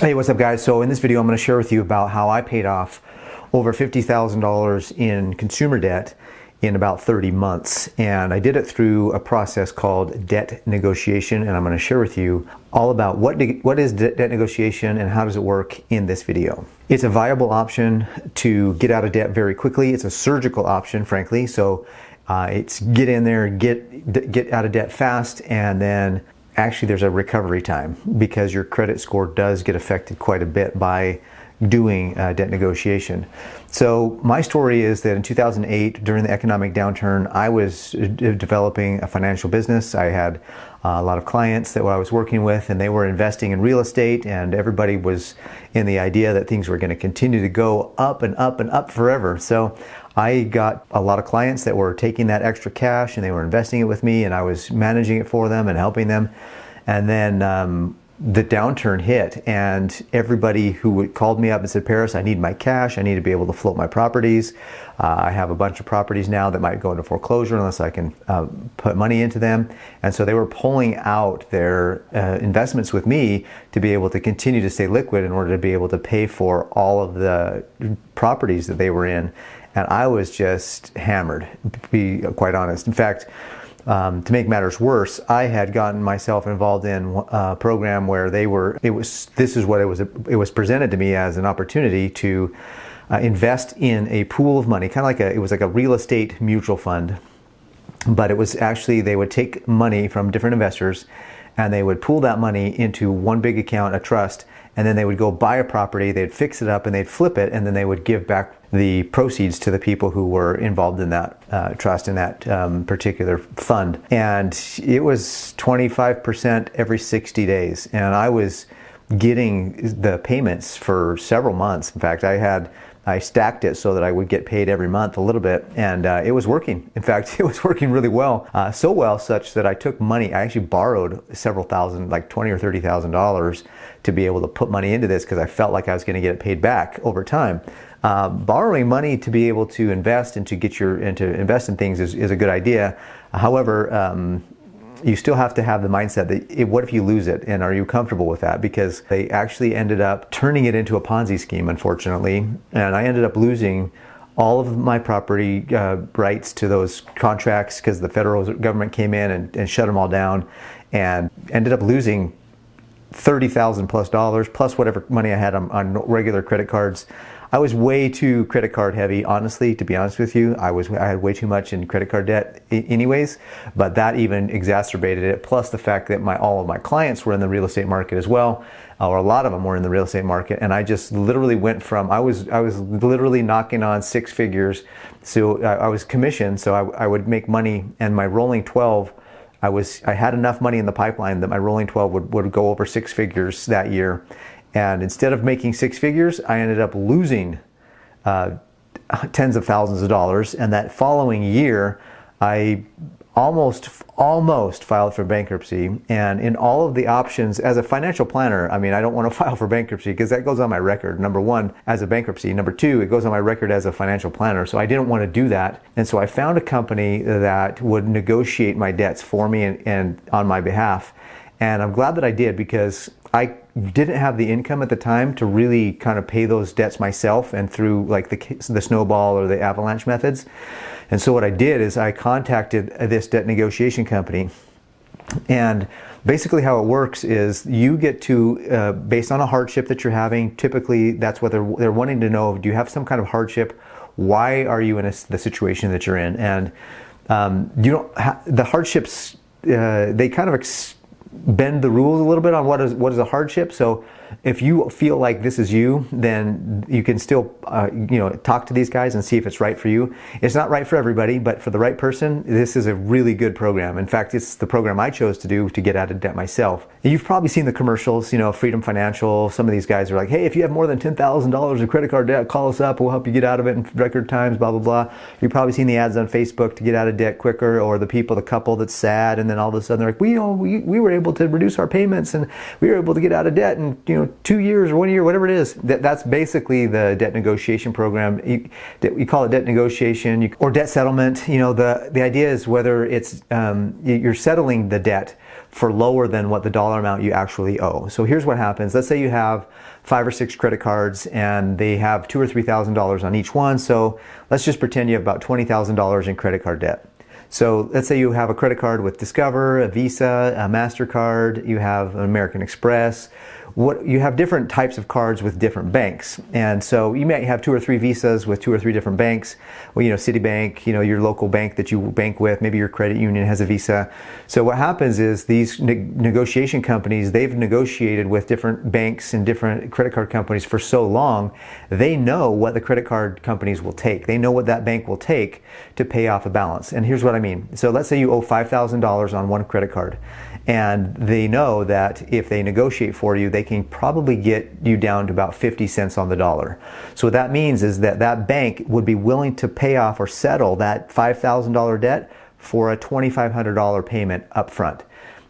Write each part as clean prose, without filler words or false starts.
Hey, what's up guys? So in this video I'm going to share with you about how I paid off over $50,000 in consumer debt in about 30 months. And I did it through a process called debt negotiation, and I'm going to share with you all about what is debt negotiation and how does it work in this video. It's a viable option to get out of debt very quickly. It's a surgical option, frankly. So it's get in there, get out of debt fast, and then actually there's a recovery time because your credit score does get affected quite a bit by doing debt negotiation. So my story is that in 2008, during the economic downturn, I was developing a financial business. I had a lot of clients that I was working with, and they were investing in real estate, and everybody was in the idea that things were going to continue to go up and up and up forever. So I got a lot of clients that were taking that extra cash and they were investing it with me, and I was managing it for them and helping them. And then the downturn hit, and everybody who called me up and said, Paris, I need my cash. I need to be able to float my properties. I have a bunch of properties now that might go into foreclosure unless I can put money into them. And so they were pulling out their investments with me to be able to continue to stay liquid in order to be able to pay for all of the properties that they were in. And I was just hammered, to be quite honest. In fact, to make matters worse, I had gotten myself involved in a program where it was presented to me as an opportunity to invest in a pool of money, kind of like it was like a real estate mutual fund, but it was actually, they would take money from different investors and they would pool that money into one big account, a trust, and then they would go buy a property, they'd fix it up and they'd flip it, and then they would give back the proceeds to the people who were involved in that trust, in that particular fund. And it was 25% every 60 days. And I was getting the payments for several months. In fact, I stacked it so that I would get paid every month a little bit, and it was working. In fact, it was working really well, so well such that I took money. I actually borrowed several thousand, like $20,000 or $30,000, to be able to put money into this because I felt like I was going to get it paid back over time. Borrowing money to be able to invest and to invest in things is a good idea. However, you still have to have the mindset that what if you lose it, and are you comfortable with that? Because they actually ended up turning it into a Ponzi scheme, unfortunately, and I ended up losing all of my property rights to those contracts because the federal government came in and shut them all down, and ended up losing $30,000 plus whatever money I had on regular credit cards. I was way too credit card heavy, honestly, to be honest with you. I had way too much in credit card debt anyways, but that even exacerbated it. Plus the fact that all of my clients were in the real estate market as well, or a lot of them were in the real estate market. And I just literally went from, I was literally knocking on six figures. So I was commissioned, so I would make money, and my rolling 12, I had enough money in the pipeline that my rolling 12 would go over six figures that year. And instead of making six figures, I ended up losing tens of thousands of dollars. And that following year, I almost filed for bankruptcy. And in all of the options, as a financial planner, I mean, I don't want to file for bankruptcy because that goes on my record. Number one, as a bankruptcy. Number two, it goes on my record as a financial planner. So I didn't want to do that. And so I found a company that would negotiate my debts for me and on my behalf. And I'm glad that I did, because I didn't have the income at the time to really kind of pay those debts myself and through like the snowball or the avalanche methods. And so what I did is I contacted this debt negotiation company. And basically how it works is you get to, based on a hardship that you're having, typically that's what they're wanting to know. Do you have some kind of hardship? Why are you in the situation that you're in? And the hardships, they kind of bend the rules a little bit on what is a hardship. So if you feel like this is you, then you can still talk to these guys and see if it's right for you. It's not right for everybody, but for the right person, this is a really good program. In fact, it's the program I chose to do to get out of debt myself. And you've probably seen the commercials, Freedom Financial. Some of these guys are like, hey, if you have more than $10,000 of credit card debt, call us up. We'll help you get out of it in record times, blah, blah, blah. You've probably seen the ads on Facebook to get out of debt quicker, or the couple that's sad, and then all of a sudden they're like, we were able to reduce our payments and we were able to get out of debt in 2 years or 1 year, whatever it is. That's basically the debt negotiation program. You call it debt negotiation or debt settlement. The idea is whether it's you're settling the debt for lower than what the dollar amount you actually owe. So here's what happens. Let's say you have 5 or 6 credit cards and they have $2,000 or $3,000 on each one. So let's just pretend you have about $20,000 in credit card debt. So let's say you have a credit card with Discover, a Visa, a MasterCard, you have an American Express. You have different types of cards with different banks. And so you might have 2 or 3 Visas with 2 or 3 different banks. Well, Citibank, your local bank that you bank with, maybe your credit union has a Visa. So what happens is these negotiation companies, they've negotiated with different banks and different credit card companies for so long, they know what the credit card companies will take. They know what that bank will take to pay off a balance. And here's what I mean. So let's say you owe $5,000 on one credit card. And they know that if they negotiate for you, they can probably get you down to about 50 cents on the dollar. So what that means is that that bank would be willing to pay off or settle that $5,000 debt for a $2,500 payment up front.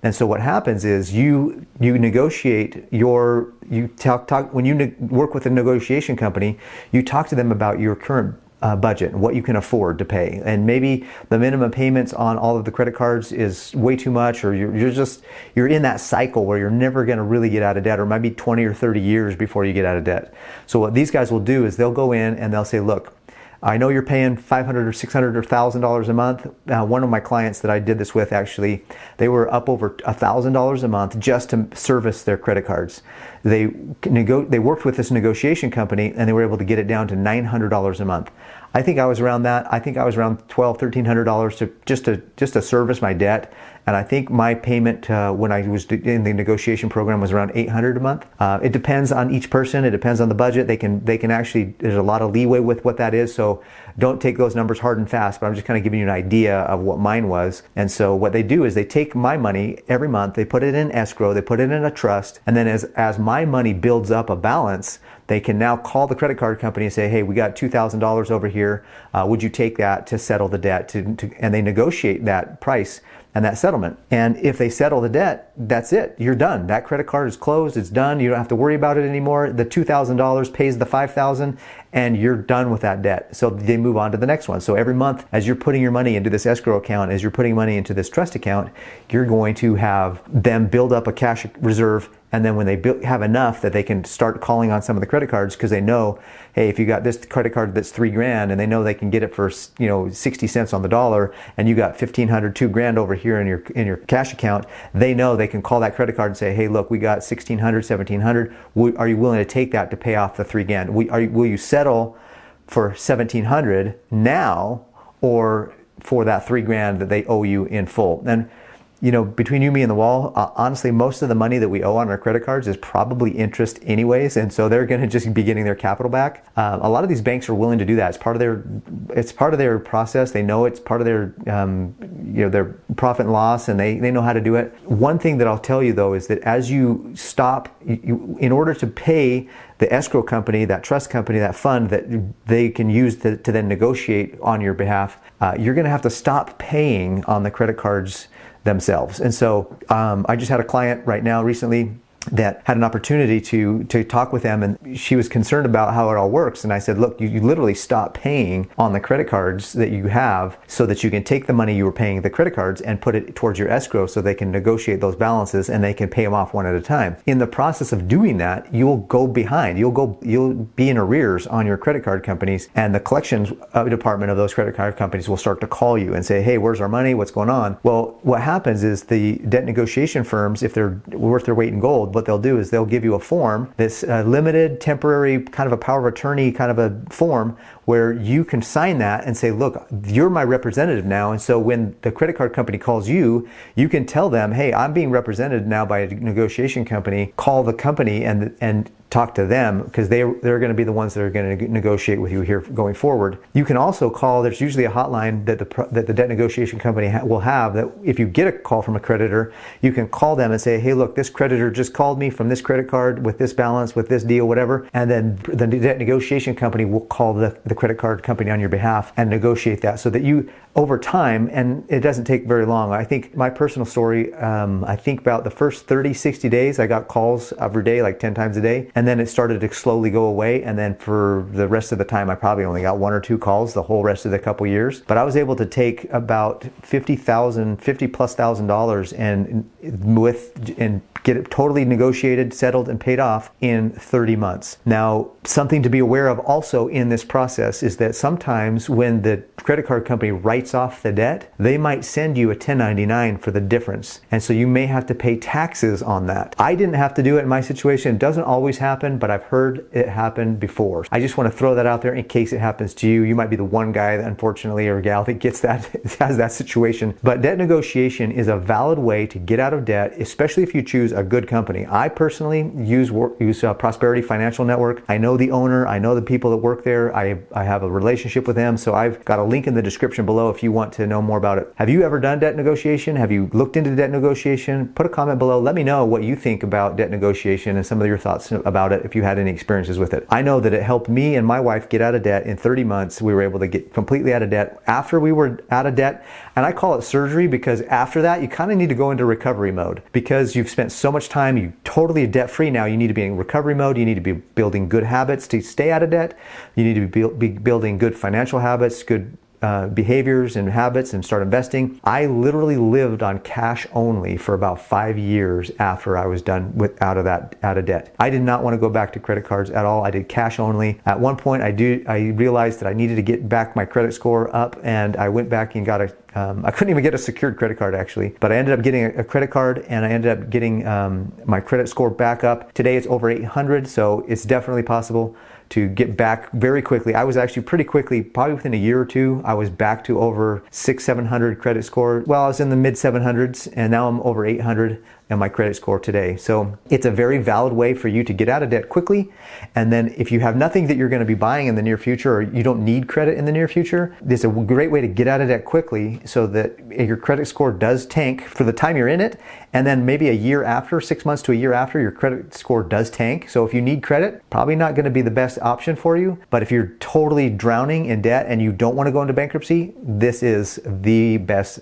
And so what happens is you negotiate when you work with a negotiation company, you talk to them about your current budget and what you can afford to pay, and maybe the minimum payments on all of the credit cards is way too much, or you're in that cycle where you're never going to really get out of debt, or it might be 20 or 30 years before you get out of debt. So what these guys will do is they'll go in and they'll say, look, I know you're paying $500 or $600 or $1,000 a month. One of my clients that I did this with, actually, they were up over $1,000 a month just to service their credit cards. They worked with this negotiation company and they were able to get it down to $900 a month. I think I was around that. I think I was around $1,200, $1,300 just to service my debt. And I think my payment when I was in the negotiation program was around $800 a month. It depends on each person. It depends on the budget. They can actually, there's a lot of leeway with what that is. So don't take those numbers hard and fast, but I'm just kind of giving you an idea of what mine was. And so what they do is they take my money every month, they put it in escrow, they put it in a trust, and then as my money builds up a balance, they can now call the credit card company and say, hey, we got $2,000 over here. Would you take that to settle the debt? And they negotiate that price and that settlement. And if they settle the debt, that's it. You're done. That credit card is closed. It's done. You don't have to worry about it anymore. The $2,000 pays the $5,000 and you're done with that debt. So they move on to the next one. So every month, as you're putting your money into this escrow account, as you're putting money into this trust account, you're going to have them build up a cash reserve. And then when they have enough that they can start calling on some of the credit cards, because they know, hey, if you got this credit card that's $3,000 and they know they can get it for 60 cents on the dollar, and you got $1,500, $2,000 over here in your cash account, they know they can call that credit card and say, hey, look, we got $1,600, $1,700. Are you willing to take that to pay off the $3,000? Will you settle for $1,700 now, or for that $3,000 that they owe you in full? And between you, me, and the wall, honestly, most of the money that we owe on our credit cards is probably interest anyways, and so they're going to just be getting their capital back. A lot of these banks are willing to do that. It's part of their process. They know it's part of their profit and loss, and they know how to do it. One thing that I'll tell you though is that as you stop, in order to pay the escrow company, that trust company, that fund that they can use to then negotiate on your behalf, you're going to have to stop paying on the credit cards themselves. And so I just had a client right now recently that had an opportunity to talk with them, and she was concerned about how it all works. And I said, look, you literally stop paying on the credit cards that you have so that you can take the money you were paying the credit cards and put it towards your escrow so they can negotiate those balances and they can pay them off one at a time. In the process of doing that, you'll go behind. You'll be in arrears on your credit card companies, and the collections department of those credit card companies will start to call you and say, hey, where's our money? What's going on? Well, what happens is the debt negotiation firms, if they're worth their weight in gold, what they'll do is they'll give you a form that's limited, temporary, kind of a power of attorney kind of a form where you can sign that and say, look, you're my representative now. And so when the credit card company calls you, you can tell them, hey, I'm being represented now by a negotiation company. Call the company and talk to them, because they're going to be the ones that are going to negotiate with you here going forward. You can also call, there's usually a hotline that the debt negotiation company will have, that if you get a call from a creditor, you can call them and say, hey, look, this creditor just called me from this credit card with this balance, with this deal, whatever. And then the debt negotiation company will call the credit card company on your behalf and negotiate that, so that you, over time, and it doesn't take very long. I think my personal story, I think about the first 30, 60 days, I got calls every day, like 10 times a day. and then it started to slowly go away. And then for the rest of the time, I probably only got 1 or 2 calls the whole rest of the couple years. But I was able to take about $50,000 and get it totally negotiated, settled, and paid off in 30 months. Now, something to be aware of also in this process is that sometimes when the credit card company writes off the debt, they might send you a 1099 for the difference. And so you may have to pay taxes on that. I didn't have to do it in my situation. It doesn't always happen, but I've heard it happen before. I just want to throw that out there in case it happens to you. You might be the one guy that unfortunately, or gal, that gets that, has that situation. But debt negotiation is a valid way to get out of debt, especially if you choose a good company. I personally use Prosperity Financial Network. I know the owner. I know the people that work there. I have a relationship with them. So I've got a link in the description below if you want to know more about it. Have you ever done debt negotiation? Have you looked into debt negotiation? Put a comment below. Let me know what you think about debt negotiation and some of your thoughts about it if you had any experiences with it. I know that it helped me and my wife get out of debt in 30 months. We were able to get completely out of debt after we were out of debt. And I call it surgery because after that, you kind of need to go into recovery mode because you've spent so much time, you're totally debt free now. You need to be in recovery mode. You need to be building good habits to stay out of debt. You need to be building good financial habits, good behaviors and habits, and start investing. I literally lived on cash only for about 5 years after I was done out of debt. I did not want to go back to credit cards at all. I did cash only. At one point, I realized that I needed to get back my credit score up, and I went back and got I couldn't even get a secured credit card actually, but I ended up getting a credit card, and I ended up getting my credit score back up. Today it's over 800, so it's definitely possible to get back very quickly. I was actually pretty quickly, probably within a year or two, I was back to over 600-700 credit score. Well, I was in the mid 700s, and now I'm over 800 in my credit score today. So it's a very valid way for you to get out of debt quickly. And then if you have nothing that you're going to be buying in the near future, or you don't need credit in the near future, this is a great way to get out of debt quickly so that your credit score does tank for the time you're in it. And then maybe a year after, 6 months to a year after, your credit score does tank. So if you need credit, probably not going to be the best option for you. But if you're totally drowning in debt and you don't want to go into bankruptcy, this is the best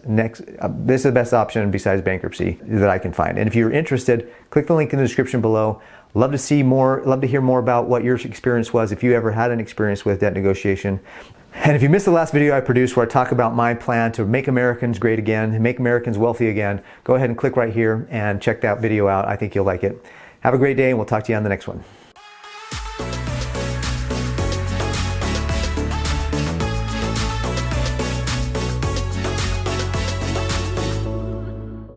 option besides bankruptcy that I can find. And if you're interested, click the link in the description below. Love to see more, love to hear more about what your experience was, if you ever had an experience with debt negotiation. And if you missed the last video I produced where I talk about my plan to make Americans great again, make Americans wealthy again, go ahead and click right here and check that video out. I think you'll like it. Have a great day, and we'll talk to you on the next one.